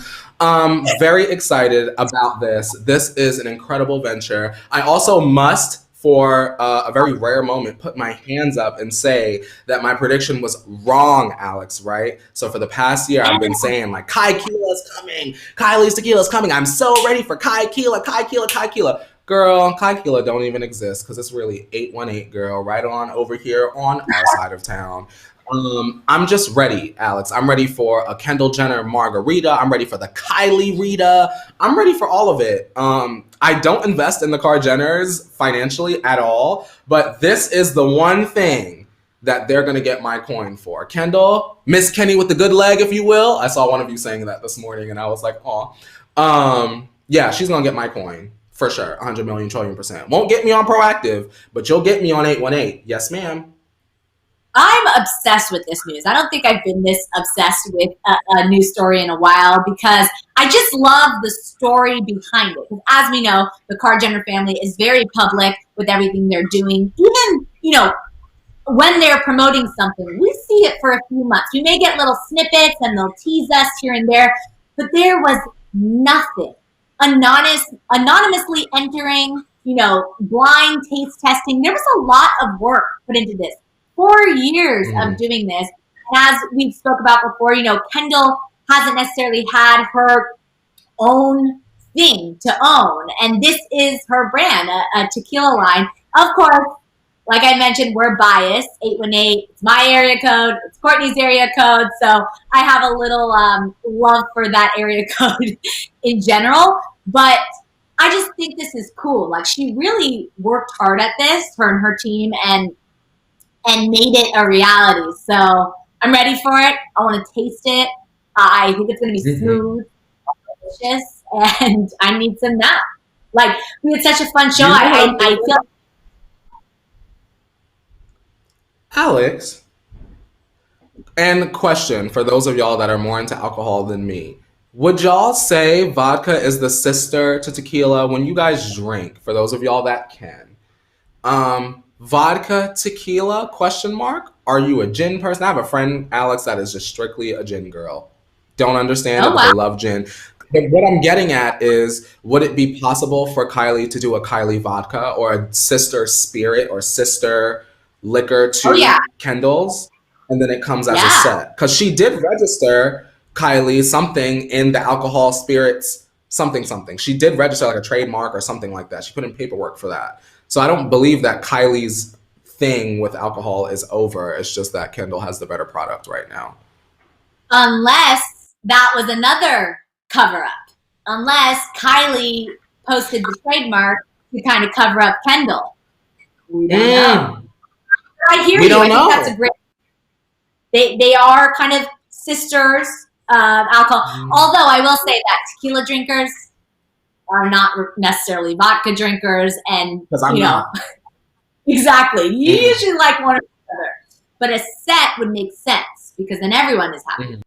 Very excited about this. This is an incredible venture. I also must, for a very rare moment, put my hands up and say that my prediction was wrong, Alex, right? So for the past year, I've been saying like, Kai Keela's coming, Kylie's tequila's coming. I'm so ready for Kai Keela, Kai Keela, Kai Keela. Girl, Kai Keela don't even exist because it's really 818, girl, right on over here on our side of town. I'm just ready, Alex. I'm ready for a Kendall Jenner margarita. I'm ready for the Kylie Rita. I'm ready for all of it. I don't invest in the Kar Jenners financially at all, but this is the one thing that they're going to get my coin for. Kendall, Miss Kenny with the good leg, if you will. I saw one of you saying that this morning, and I was like, aw. Yeah, she's going to get my coin for sure. 100 million, trillion %. Won't get me on Proactive, but you'll get me on 818. Yes, ma'am. I'm obsessed with this news. I don't think I've been this obsessed with a news story in a while because I just love the story behind it. Because as we know, the Kar Jenner family is very public with everything they're doing. Even, when they're promoting something, we see it for a few months. We may get little snippets and they'll tease us here and there, but there was nothing. Anonymously entering, blind taste testing. There was a lot of work put into this. 4 years of doing this. And as we spoke about before, Kendall hasn't necessarily had her own thing to own. And this is her brand, a tequila line. Of course, like I mentioned, we're biased. 818, it's my area code. It's Courtney's area code. So I have a little love for that area code in general. But I just think this is cool. Like, she really worked hard at this, her and her team, and made it a reality. So I'm ready for it. I want to taste it. I think it's going to be smooth, delicious, and I need some now. Like, we had such a fun show. I feel. Alex, and question for those of y'all that are more into alcohol than me. Would y'all say vodka is the sister to tequila when you guys drink? For those of y'all that can. Vodka, tequila, question mark? Are you a gin person? I have a friend, Alex, that is just strictly a gin girl. Don't understand it, but they love gin. But what I'm getting at is, would it be possible for Kylie to do a Kylie vodka or a sister spirit or sister liquor to Kendall's? And then it comes as a set. Because she did register Kylie something in the alcohol spirits something. She did register like a trademark or something like that. She put in paperwork for that. So I don't believe that Kylie's thing with alcohol is over. It's just that Kendall has the better product right now. Unless that was another cover-up. Unless Kylie posted the trademark to kind of cover up Kendall. We don't know. I hear you. I think that's a great... They are kind of sisters of alcohol. Although I will say that tequila drinkers are not necessarily vodka drinkers, and you know, exactly. You usually like one or the other, but a set would make sense because then everyone is happy.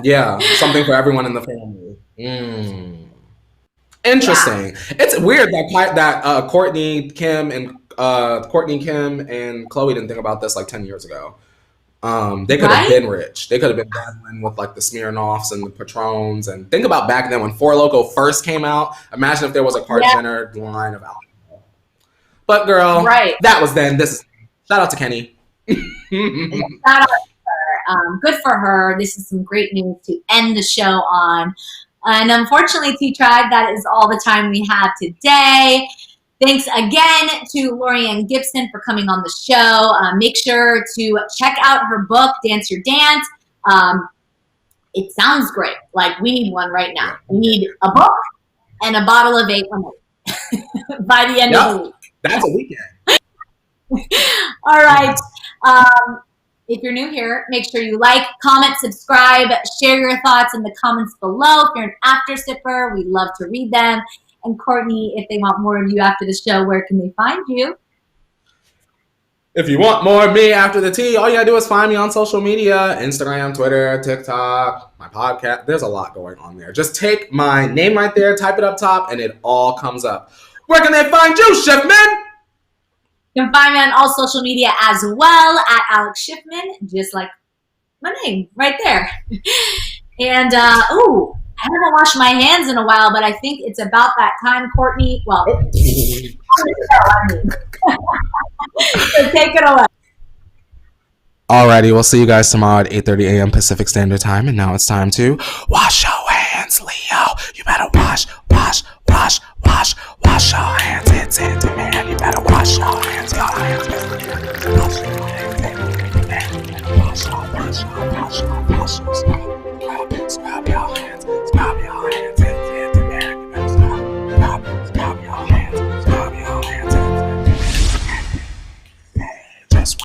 Yeah, something for everyone in the family. Interesting. Yeah. It's weird that Courtney, Kim, and Chloe didn't think about this like 10 years ago. They could have been rich. They could have been dabbling with like the Smirnoffs and the Patrons. And think about back then when Four Loko first came out. Imagine if there was a Kart-centered line of alcohol. But girl, that was then. Shout out to Kenny. Shout out to her. Good for her. This is some great news to end the show on. And unfortunately, T-Tribe, that is all the time we have today. Thanks again to Laurieann Gibson for coming on the show. Make sure to check out her book, Dance Your Dance. It sounds great. Like, we need one right now. We need a book and a bottle of 818 by the end of the week. That's a weekend. All right. If you're new here, make sure you like, comment, subscribe, share your thoughts in the comments below. If you're an after sipper, we love to read them. And Courtney, if they want more of you after the show, where can they find you? If you want more of me after the tea, all you gotta do is find me on social media, Instagram, Twitter, TikTok, my podcast. There's a lot going on there. Just take my name right there, type it up top, and it all comes up. Where can they find you, Schiffman? You can find me on all social media as well, at Alex Schiffman, just like my name right there. And, I haven't washed my hands in a while, but I think it's about that time, Courtney. Well, so take it away. Alrighty, we'll see you guys tomorrow at 8:30 a.m. Pacific Standard Time. And now it's time to wash your hands, Leo. You better wash your hands. It's it, man. You better wash your hands. Wash your hands. Wash your hands.